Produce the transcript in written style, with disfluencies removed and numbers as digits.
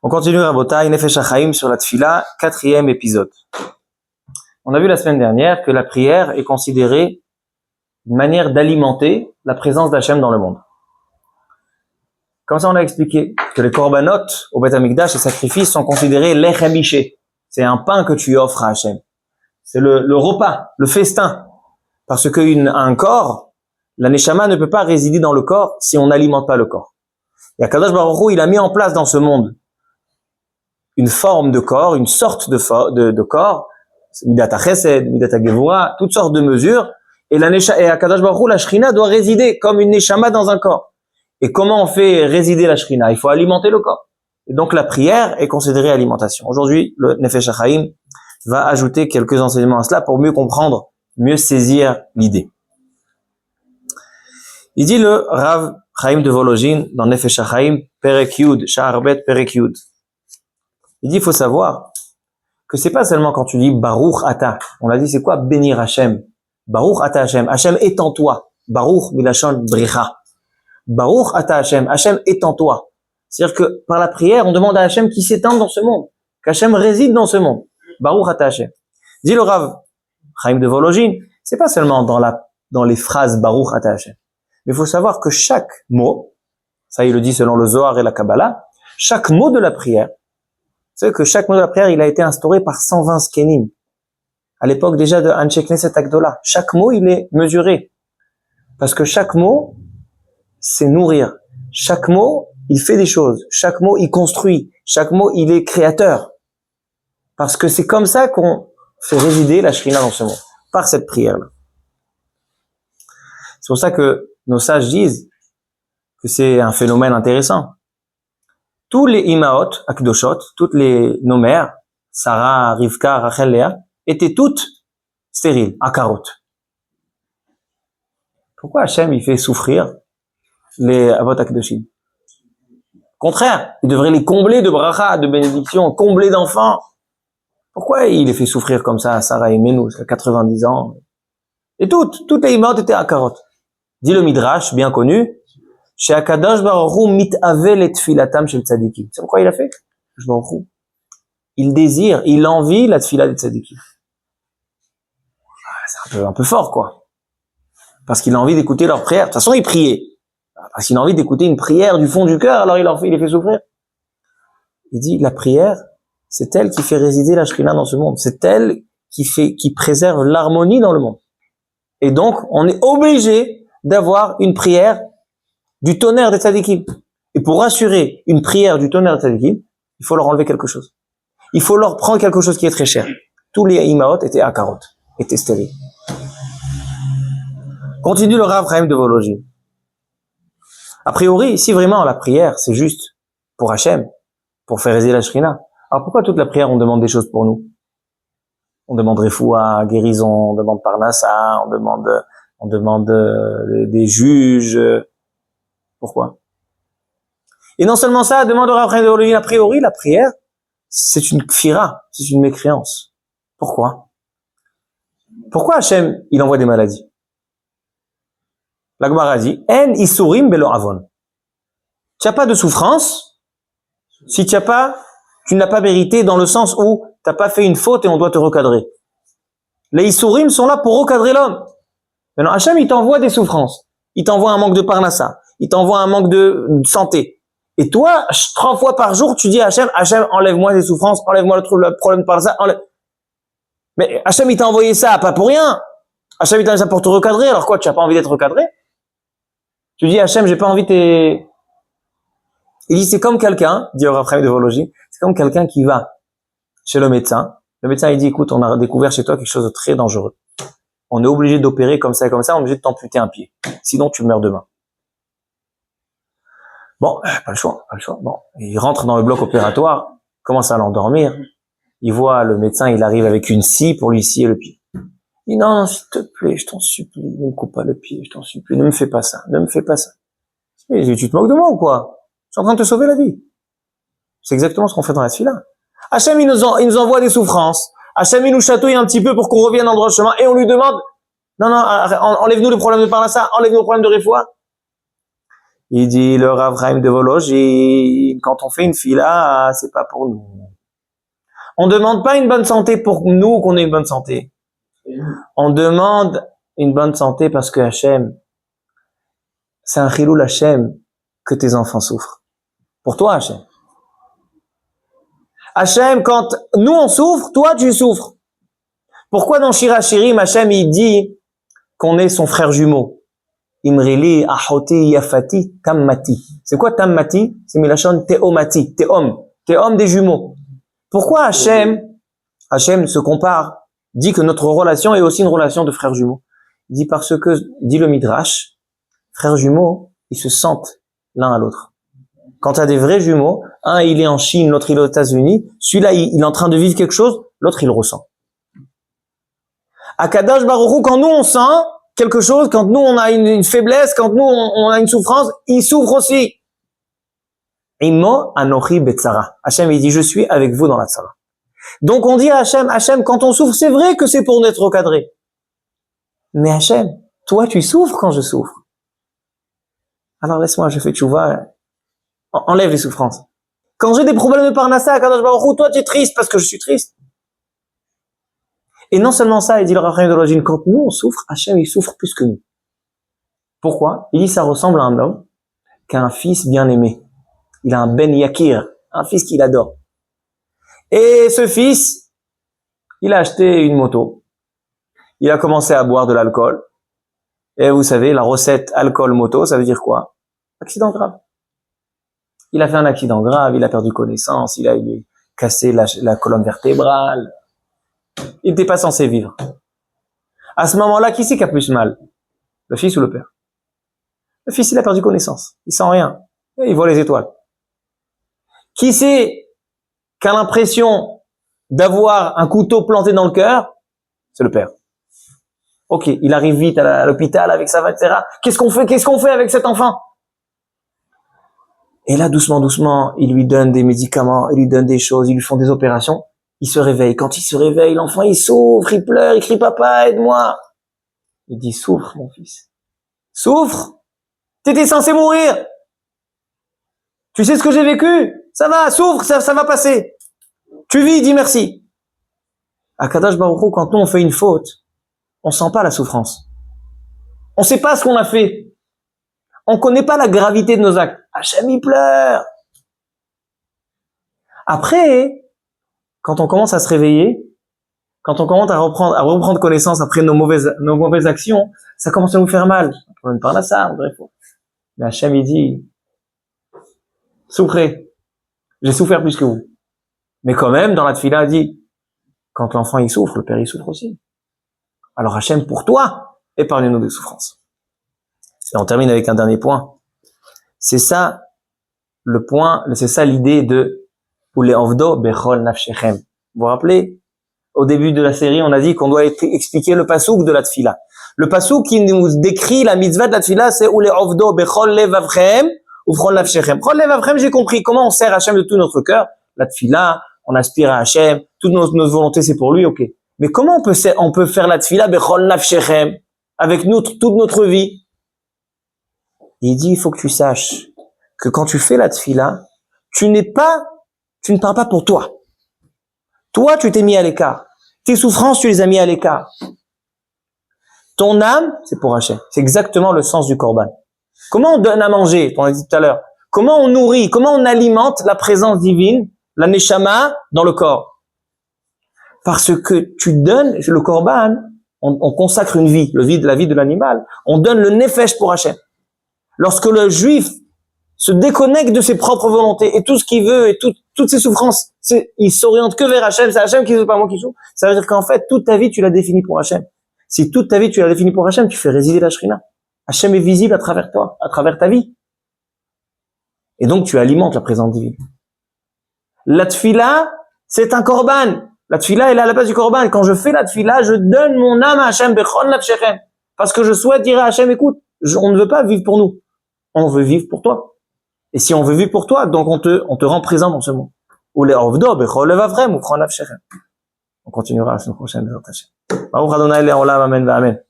On continue Rabotai, Nefesh HaChaim sur la Tfila, 4e épisode. On a vu la semaine dernière que la prière est considérée une manière d'alimenter la présence d'Hachem dans le monde. Comme ça, on a expliqué que les korbanot au Beth Amikdash, les sacrifices, sont considérés lechem iché. C'est un pain que tu offres à Hachem. C'est le repas, le festin. Parce qu'un corps, la neshama ne peut pas résider dans le corps si on n'alimente pas le corps. Et Akadosh Baruch Hu, il a mis en place dans ce monde une forme de corps, une sorte de corps, Midat HaChesed, Midat HaGevura, toutes sortes de mesures. Et Akadosh Baruch Hu, la Shrina doit résider comme une neshama dans un corps. Et comment on fait résider la Shrina? Il faut alimenter le corps. Et donc la prière est considérée alimentation. Aujourd'hui, le Nefesh HaChaim va ajouter quelques enseignements à cela pour mieux comprendre, mieux saisir l'idée. Il dit le Rav Chaim de Volojin dans Nefesh HaChaim, Perek Yud, Sha'arbet Perek Yud. Il dit, il faut savoir que c'est pas seulement quand tu dis Baruch Ata. On a dit, c'est quoi bénir Hachem? Baruch Ata Hachem. Hachem est en toi. Baruch Milachon Bricha. Baruch Ata Hachem. Hachem est en toi. C'est-à-dire que par la prière, on demande à Hachem qui s'étende dans ce monde. Qu'Hachem réside dans ce monde. Baruch Ata Hachem. Dit le Rav Chaim de Volojin, c'est pas seulement dans les phrases Baruch Ata Hachem. Mais il faut savoir que chaque mot, ça il le dit selon le Zohar et la Kabbalah, chaque mot de la prière, vous savez que chaque mot de la prière, il a été instauré par 120 skenim. À l'époque déjà de Anshe Knesset Agdola. Chaque mot, il est mesuré. Parce que chaque mot, c'est nourrir. Chaque mot, il fait des choses. Chaque mot, il construit. Chaque mot, il est créateur. Parce que c'est comme ça qu'on fait résider la Shrina dans ce monde. Par cette prière-là. C'est pour ça que nos sages disent que c'est un phénomène intéressant. Tous les Imaot, Akdoshot, toutes nos mères, Sarah, Rivka, Rachel, Léa, étaient toutes stériles, Akarot. Pourquoi Hachem, il fait souffrir les Avot Akdoshim? Au contraire, il devrait les combler de bracha, de bénédiction, combler d'enfants. Pourquoi il les fait souffrir comme ça, Sarah et Menou, jusqu'à 90 ans? Et toutes les Imaot étaient Akarot. Dit le Midrash, bien connu, chez Akadosh Baruch Hu mit'avel et tfilatam shel tzadikim. C'est pourquoi il a fait? Akadosh Baruch Hu. Il désire, il envie la tfila des tzadikim. C'est un peu fort, quoi. Parce qu'il a envie d'écouter leurs prières. De toute façon, il priait. Parce qu'il a envie d'écouter une prière du fond du cœur, alors il les fait souffrir. Il dit, la prière, c'est elle qui fait résider la Shrina dans ce monde. C'est elle qui préserve l'harmonie dans le monde. Et donc, on est obligé d'avoir une prière du tonnerre des tzadikim. Et pour assurer une prière du tonnerre des tzadikim, il faut leur enlever quelque chose. Il faut leur prendre quelque chose qui est très cher. Tous les imaot étaient akarot, étaient stériles. Continue le Rav Chaim de Volojin. A priori, si vraiment la prière, c'est juste pour Hachem, pour faire résider la Shrina, alors pourquoi toute la prière, on demande des choses pour nous? On demande refoua, guérison, on demande parnassa, on demande des juges. Pourquoi? Et non seulement ça, demande au Rav Chaim de Volojin, a priori, la prière, c'est une kfira, c'est une mécréance. Pourquoi? Pourquoi Hachem, il envoie des maladies? La Gemara dit, en isurim belo avon. Tu n'as pas de souffrance si tu n'as pas mérité dans le sens où tu n'as pas fait une faute et on doit te recadrer. Les isurim sont là pour recadrer l'homme. Maintenant, Hachem, il t'envoie des souffrances. Il t'envoie un manque de parnassa. Il t'envoie un manque de santé. Et toi, 3 fois par jour, tu dis à Hachem, enlève-moi des souffrances, enlève-moi le problème de parnassa, Mais Hachem, il t'a envoyé ça, pas pour rien. Hachem, il t'a envoyé ça pour te recadrer. Alors quoi, tu n'as pas envie d'être recadré? Tu dis, Hachem, j'ai pas envie Il dit, c'est comme quelqu'un, dit au Rav Chaim de Volojin, c'est comme quelqu'un qui va chez le médecin. Le médecin, il dit, écoute, on a découvert chez toi quelque chose de très dangereux. On est obligé d'opérer comme ça et comme ça, on est obligé de t'amputer un pied. Sinon, tu meurs demain. Bon, pas le choix. Bon, il rentre dans le bloc opératoire, commence à l'endormir. Il voit le médecin, il arrive avec une scie pour lui scier le pied. Il dit, non, s'il te plaît, je t'en supplie, ne me coupe pas le pied, je t'en supplie, ne me fais pas ça. Mais tu te moques de moi ou quoi? Je suis en train de te sauver la vie. C'est exactement ce qu'on fait dans la tfila. Hachem, il nous envoie des souffrances. Hachem, il nous chatouille un petit peu pour qu'on revienne dans le droit chemin et on lui demande, non, enlève-nous le problème de parnassa, enlève-nous le problème de refoua. Il dit, le Rav Chaim de Volozhin, quand on fait une fila, c'est pas pour nous. On demande pas une bonne santé pour nous qu'on ait une bonne santé. On demande une bonne santé parce que Hachem, c'est un chilul Hachem que tes enfants souffrent. Pour toi, Hachem. Hachem, quand nous on souffre, toi tu souffres. Pourquoi dans Shir HaShirim, Hachem il dit qu'on est son frère jumeau? Imrili, Ahoti, Yafati, Tammati. C'est quoi Tammati? C'est Milachon Teomati, Teom des jumeaux. Pourquoi Hachem se compare, dit que notre relation est aussi une relation de frères jumeaux? Il dit parce que, dit le Midrash, frères jumeaux, ils se sentent l'un à l'autre. Quand tu as des vrais jumeaux, un il est en Chine, l'autre il est aux États-Unis, celui-là il est en train de vivre quelque chose, l'autre il le ressent. À Kadosh Baruch Hu, quand nous on sent quelque chose, quand nous on a une faiblesse, quand nous on a une souffrance, il souffre aussi. Immo anochi betzara. Hachem il dit je suis avec vous dans la tzara. Donc on dit à Hachem, quand on souffre, c'est vrai que c'est pour être recadré. Mais Hachem, toi tu souffres quand je souffre. Alors laisse-moi, je fais tchouva, enlève les souffrances. Quand j'ai des problèmes de parnassa, Kadosh Baruch Hu, toi tu es triste parce que je suis triste. Et non seulement ça, il dit le Rav Chaim de Volozhin, quand nous on souffre, Hachem il souffre plus que nous. Pourquoi? Il dit ça ressemble à un homme qui a un fils bien aimé. Il a un Ben Yakir, un fils qu'il adore. Et ce fils, il a acheté une moto. Il a commencé à boire de l'alcool. Et vous savez, la recette alcool-moto, ça veut dire quoi? Accident grave. Il a fait un accident grave, il a perdu connaissance, il a cassé la colonne vertébrale. Il n'était pas censé vivre. À ce moment-là, qui c'est qui a plus mal? Le fils ou le père? Le fils, il a perdu connaissance. Il sent rien. Et il voit les étoiles. Qui c'est qui a l'impression d'avoir un couteau planté dans le cœur? C'est le père. Ok, il arrive vite à l'hôpital avec sa femme, etc. Qu'est-ce qu'on fait avec cet enfant? Et là, doucement, il lui donne des médicaments, il lui donne des choses, ils lui font des opérations. Il se réveille. Quand il se réveille, l'enfant, il souffre, il pleure, il crie, papa, aide-moi. Il dit, souffre, mon fils. Souffre. T'étais censé mourir. Tu sais ce que j'ai vécu? Ça va, souffre, ça va passer. Tu vis, dis merci. À Kadosh Baruch Hu, quand nous on fait une faute, on sent pas la souffrance. On sait pas ce qu'on a fait. On connaît pas la gravité de nos actes. Hachem, il pleure. Après, quand on commence à se réveiller, quand on commence à reprendre connaissance après nos mauvaises actions, ça commence à nous faire mal. Un problème par là, ça, en vrai. Mais Hachem, il dit, souffrez. J'ai souffert plus que vous. Mais quand même, dans la tefila, il dit, quand l'enfant, il souffre, le père, il souffre aussi. Alors Hachem, pour toi, épargne-nous des souffrances. Et on termine avec un dernier point. C'est ça, c'est ça l'idée de Uleovdo bechol nafshechem. Vous vous rappelez? Au début de la série, on a dit qu'on doit expliquer le pasouk de la tefila. Le pasouk qui nous décrit la mitzvah de la tefila, c'est Uleovdo bechol levavchem ou bechol nafshechem. Bechol levavchem, j'ai compris comment on sert Hachem de tout notre cœur. La tefila, on aspire à Hachem, toutes nos volontés, c'est pour lui, ok. Mais comment on peut faire la tefila bechol nafshechem avec toute notre vie? Il dit, il faut que tu saches que quand tu fais la tefila, tu ne parles pas pour toi. Toi, tu t'es mis à l'écart. Tes souffrances, tu les as mis à l'écart. Ton âme, c'est pour Hachem. C'est exactement le sens du korban. Comment on donne à manger, on l'a dit tout à l'heure. Comment on nourrit, comment on alimente la présence divine, la neshama, dans le corps. Parce que tu donnes, le korban, on consacre une vie, la vie de l'animal. On donne le nefesh pour Hachem. Lorsque le juif se déconnecte de ses propres volontés et tout ce qu'il veut et toutes ses souffrances, il s'oriente que vers Hachem, c'est Hachem qui veut, pas moi qui joue. Ça veut dire qu'en fait, toute ta vie, tu l'as définie pour Hachem. Si toute ta vie, tu l'as définie pour Hachem, tu fais résider la Shrina. Hachem est visible à travers toi, à travers ta vie. Et donc, tu alimentes la présence divine. La tefila, c'est un korban. La tefila, elle est à la place du korban. Quand je fais la tefila, je donne mon âme à Hachem, bechol nafshechem. Parce que je souhaite dire à Hachem, écoute, on ne veut pas vivre pour nous. On veut vivre pour toi. Et si on veut vivre pour toi, donc on te rend présent dans ce monde. On continuera la semaine prochaine. Baruch Adonai le'olam, amen.